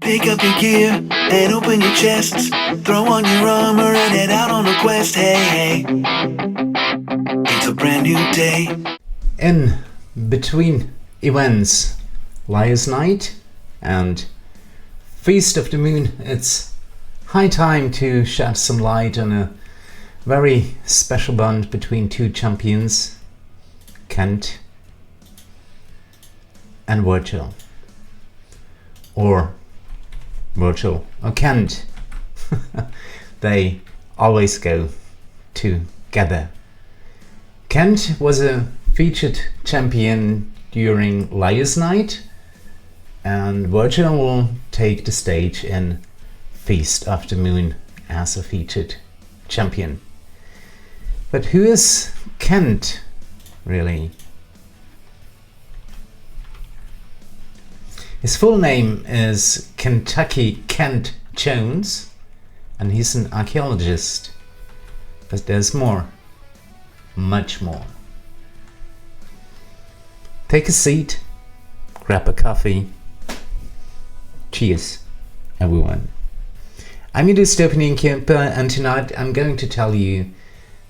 Pick up your gear and open your chests. Throw on your armor and head out on a quest. Hey, hey, it's a brand new day. In between events, Liar's Night and Feast of the Moon, it's high time to shed some light on a very special bond between two champions, Kent and Virgil. Or Virgil or Kent. They always go together. Kent was a featured champion during Liar's Night, and Virgil will take the stage in Feast of the Moon as a featured champion. But who is Kent, really? His full name is Kentucky Kent Jones, and he's an archaeologist. But there's more, much more. Take a seat, grab a coffee. Cheers, everyone. I'm your Dystopian Inn, and tonight I'm going to tell you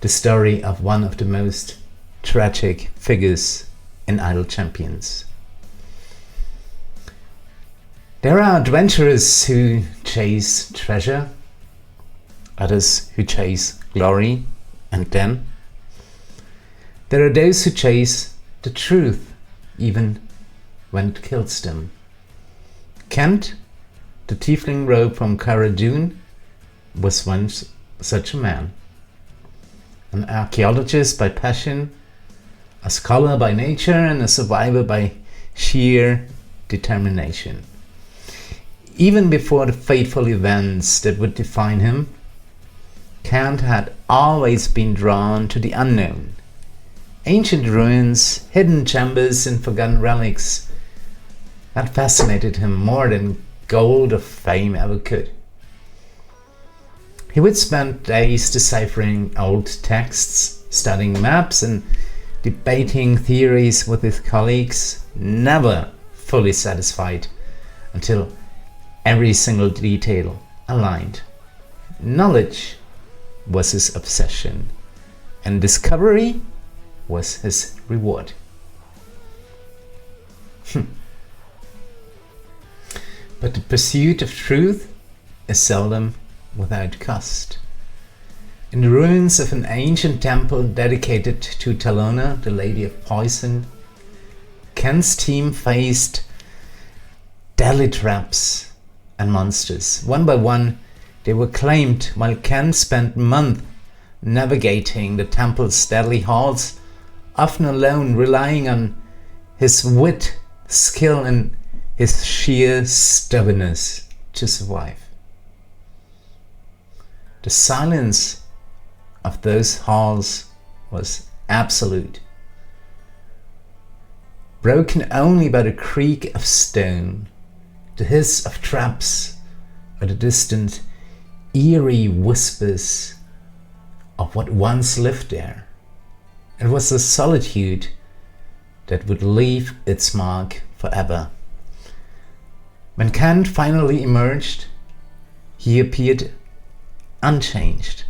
the story of one of the most tragic figures in Idle Champions. There are adventurers who chase treasure, others who chase glory, and then there are those who chase the truth, even when it kills them. Kent, the Tiefling rogue from Caradoon, was once such a man. An archaeologist by passion, a scholar by nature, and a survivor by sheer determination. Even before the fateful events that would define him, Kent had always been drawn to the unknown. Ancient ruins, hidden chambers, and forgotten relics that fascinated him more than gold or fame ever could. He would spend days deciphering old texts, studying maps, and debating theories with his colleagues, never fully satisfied until every single detail aligned. Knowledge was his obsession, and discovery was his reward. But the pursuit of truth is seldom without cost. In the ruins of an ancient temple dedicated to Talona, the Lady of Poison, Kent's team faced deadly traps and monsters. One by one, they were claimed, while Kent spent months navigating the temple's deadly halls, often alone, relying on his wit, skill, and his sheer stubbornness to survive. The silence of those halls was absolute, broken only by the creak of stone, the hiss of traps, or the distant, eerie whispers of what once lived there. It was a solitude that would leave its mark forever. When Kent finally emerged, he appeared unchanged.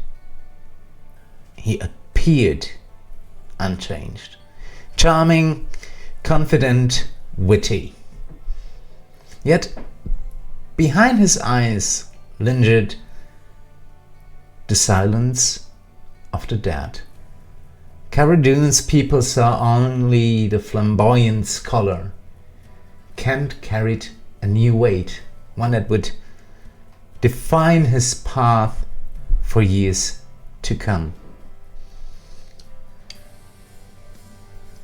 He appeared unchanged. Charming, confident, witty. Yet, behind his eyes lingered the silence of the dead. Caradoon's people saw only the flamboyant scholar. Kent carried a new weight, one that would define his path for years to come.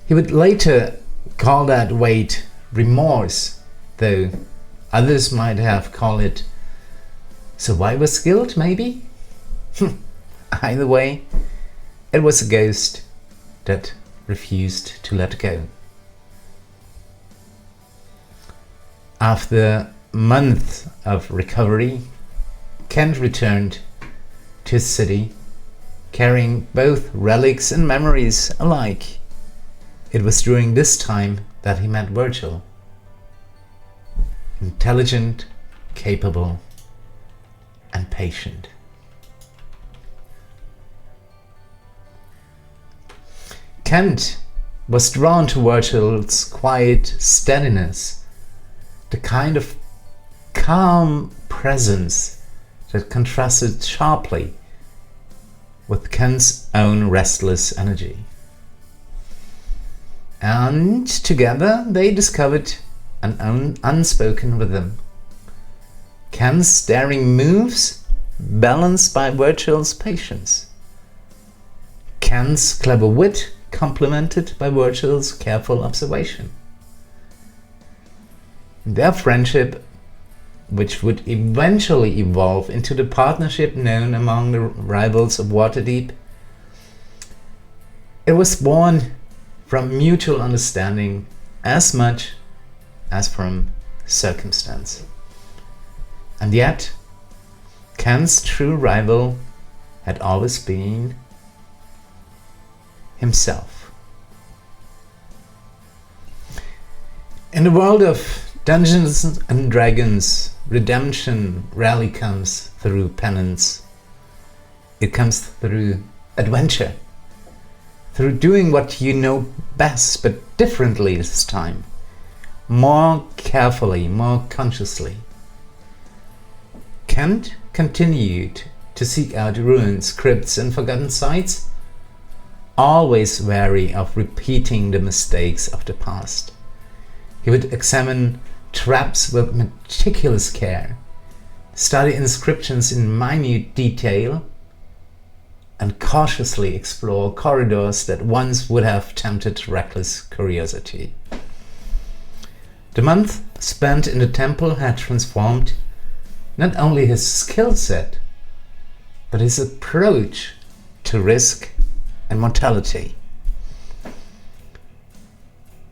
He would later call that weight remorse, though others might have called it survivor's guilt, maybe? Either way, it was a ghost that refused to let go. After months of recovery, Kent returned to his city, carrying both relics and memories alike. It was during this time that he met Virgil. Intelligent, capable, and patient. Kent was drawn to Virgil's quiet steadiness, the kind of calm presence that contrasted sharply with Kent's own restless energy. And together they discovered an unspoken rhythm. Kent's daring moves balanced by Virgil's patience. Kent's clever wit complemented by Virgil's careful observation. Their friendship, which would eventually evolve into the partnership known among the rivals of Waterdeep, it was born from mutual understanding as much as from circumstance. And yet, Kent's true rival had always been himself. In the world of Dungeons and Dragons, redemption rarely comes through penance. It comes through adventure, through doing what you know best, but differently this time, more carefully, more consciously. Kent continued to seek out ruins, crypts, and forgotten sites, always wary of repeating the mistakes of the past. He would examine traps with meticulous care, study inscriptions in minute detail, and cautiously explore corridors that once would have tempted reckless curiosity. The month spent in the temple had transformed not only his skill set, but his approach to risk and mortality.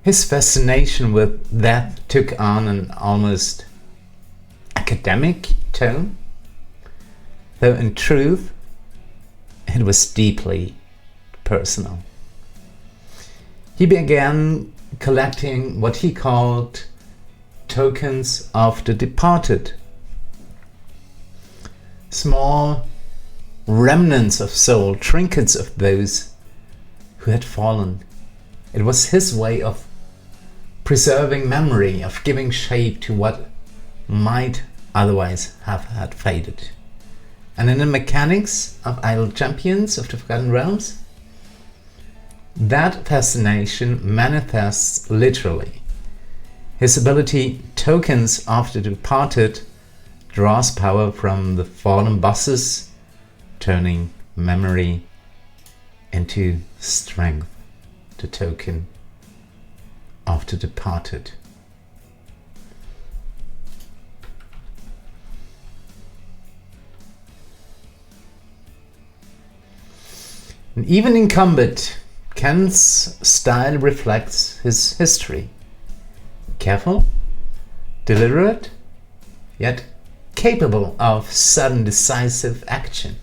His fascination with death took on an almost academic tone, though in truth it was deeply personal. He began collecting what he called tokens of the departed, small remnants of soul, trinkets of those who had fallen. It was his way of preserving memory, of giving shape to what might otherwise have had faded. And in the mechanics of idle champions of the Forgotten Realms, that fascination manifests literally. His ability, Tokens of the Departed, draws power from the fallen bosses, turning memory into strength, the token of the departed. And even in combat, Kent's style reflects his history. Careful, deliberate, yet capable of sudden decisive action.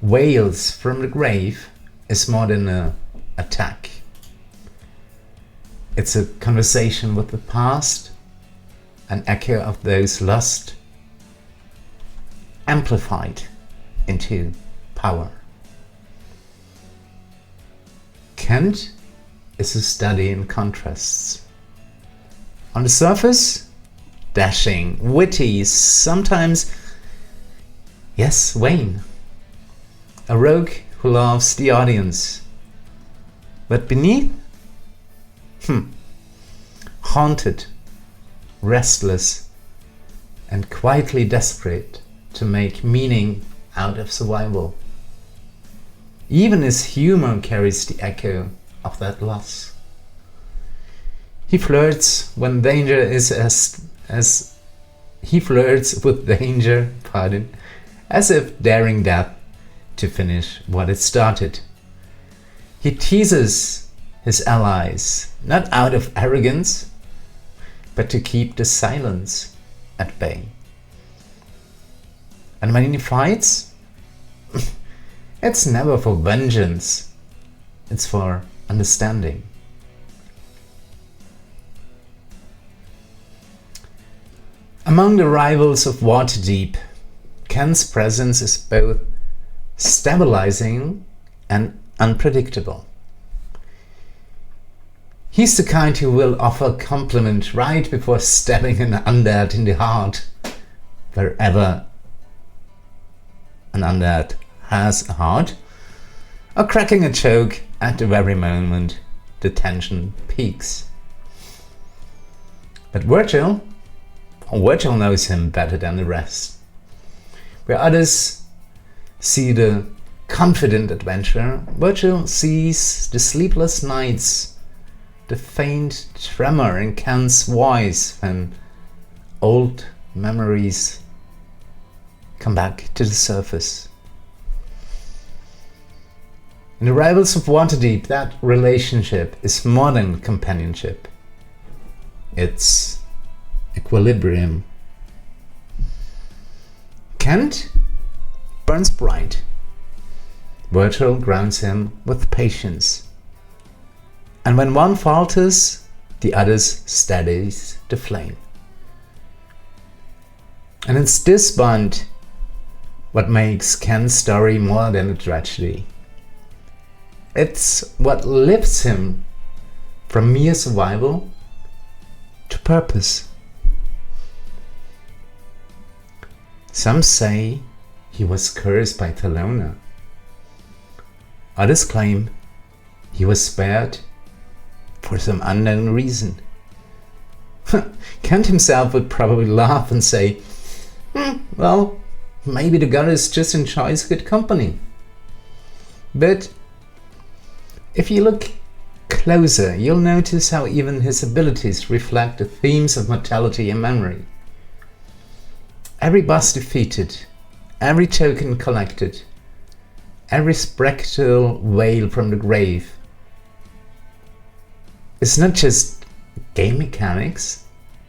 Wails from the grave is more than an attack. It's a conversation with the past, an echo of those lost, amplified into power. Kent is a study in contrasts. On the surface, dashing, witty, sometimes, yes, vain. A rogue who loves the audience. But beneath, haunted, restless, and quietly desperate to make meaning out of survival. Even his humor carries the echo of that loss. He flirts when danger is as he flirts with danger, as if daring death to finish what it started. He teases his allies, not out of arrogance, but to keep the silence at bay. And when he fights, it's never for vengeance, it's for understanding. Among the rivals of Waterdeep, Ken's presence is both stabilizing and unpredictable. He's the kind who will offer a compliment right before stabbing an undead in the heart, wherever an undead has a heart, or cracking a joke at the very moment the tension peaks. But Virgil knows him better than the rest. Where others see the confident adventurer, Virgil sees the sleepless nights, the faint tremor in Ken's voice when old memories come back to the surface. In the Rivals of Waterdeep, that relationship is more than companionship. It's equilibrium. Kent burns bright. Virgil grounds him with patience. And when one falters, the other steadies the flame. And it's this bond what makes Ken's story more than a tragedy. It's what lifts him from mere survival to purpose. Some say he was cursed by Talona. Others claim he was spared for some unknown reason. Kent himself would probably laugh and say, well, maybe the goddess just enjoys good company. But if you look closer, you'll notice how even his abilities reflect the themes of mortality and memory. Every boss defeated, every token collected, every spectral wail from the grave is not just game mechanics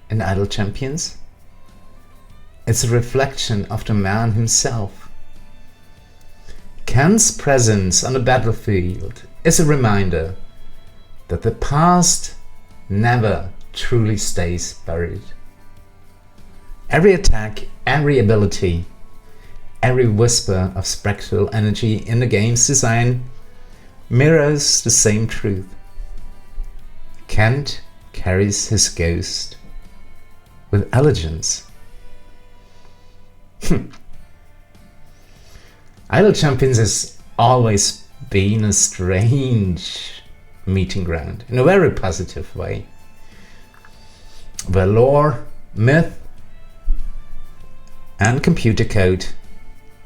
and idle champions. It's a reflection of the man himself. Ken's presence on the battlefield is a reminder that the past never truly stays buried. Every attack, every ability, every whisper of spectral energy in the game's design mirrors the same truth. Kent carries his ghost with elegance. Idle Champions has always been a strange meeting ground, in a very positive way, where lore, myth, and computer code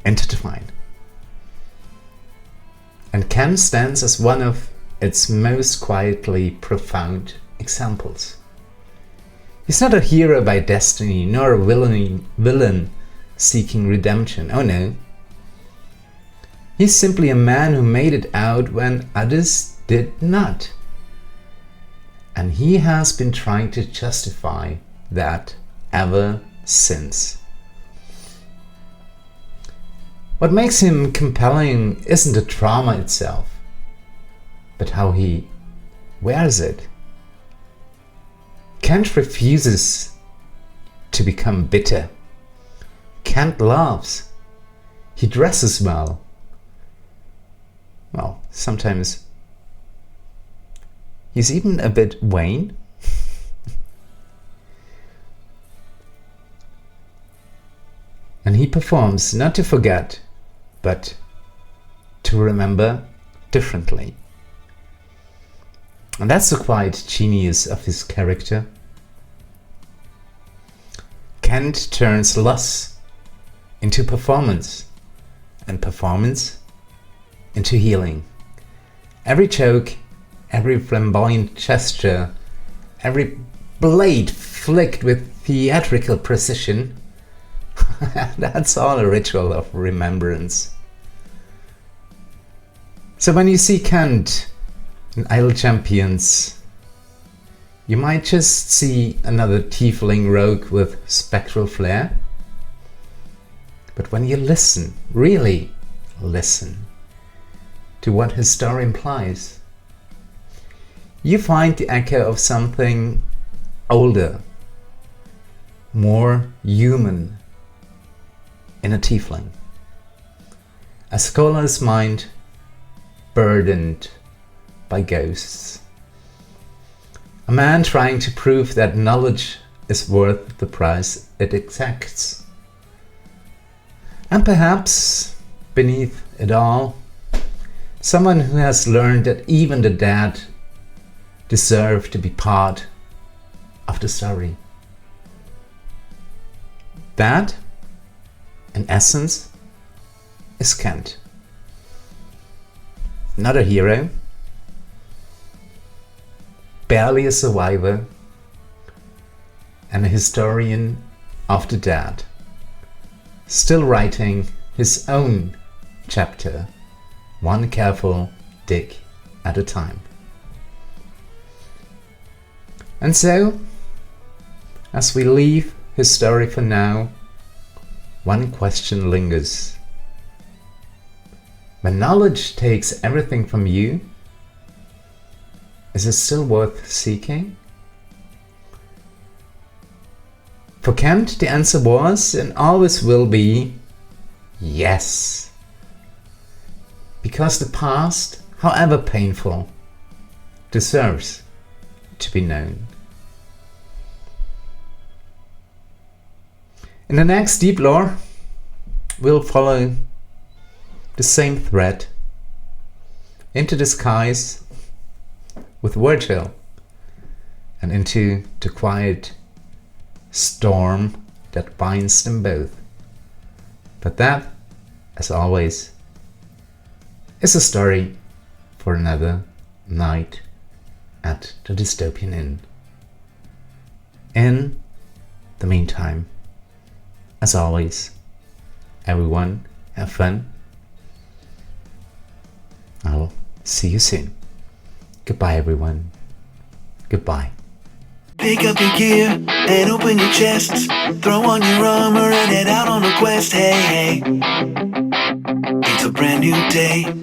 intertwine. And Ken stands as one of its most quietly profound examples. He's not a hero by destiny, nor a villain seeking redemption. Oh no. He's simply a man who made it out when others did not. And he has been trying to justify that ever since. What makes him compelling isn't the trauma itself, but how he wears it. Kent refuses to become bitter. Kent laughs. He dresses well. Well, sometimes he's even a bit vain. And he performs not to forget, but to remember differently. And that's the quiet genius of his character. Kent turns loss into performance, and performance into healing. Every joke, every flamboyant gesture, every blade flicked with theatrical precision, that's all a ritual of remembrance. So when you see Kent in Idle Champions, you might just see another Tiefling rogue with spectral flair. But when you listen, really listen to what his story implies, you find the echo of something older, more human in a tiefling. A scholar's mind burdened by ghosts. A man trying to prove that knowledge is worth the price it exacts. And perhaps, beneath it all, someone who has learned that even the dead deserve to be part of the story. That, in essence, is Kent. Not a hero, barely a survivor, and a historian of the dead, still writing his own chapter, one careful dig at a time. And so, as we leave his story for now, one question lingers. When knowledge takes everything from you, is it still worth seeking? For Kent, the answer was and always will be yes. Because the past, however painful, deserves to be known. In the next Deep Lore, we'll follow the same thread into the skies with Virgil and into the quiet storm that binds them both. But that, as always, is a story for another night at the Dystopian Inn. In the meantime, as always, everyone have fun. I'll see you soon. Goodbye, everyone. Goodbye. Pick up your gear and open your chests. Throw on your armor and head out on a quest. Hey, hey. It's a brand new day.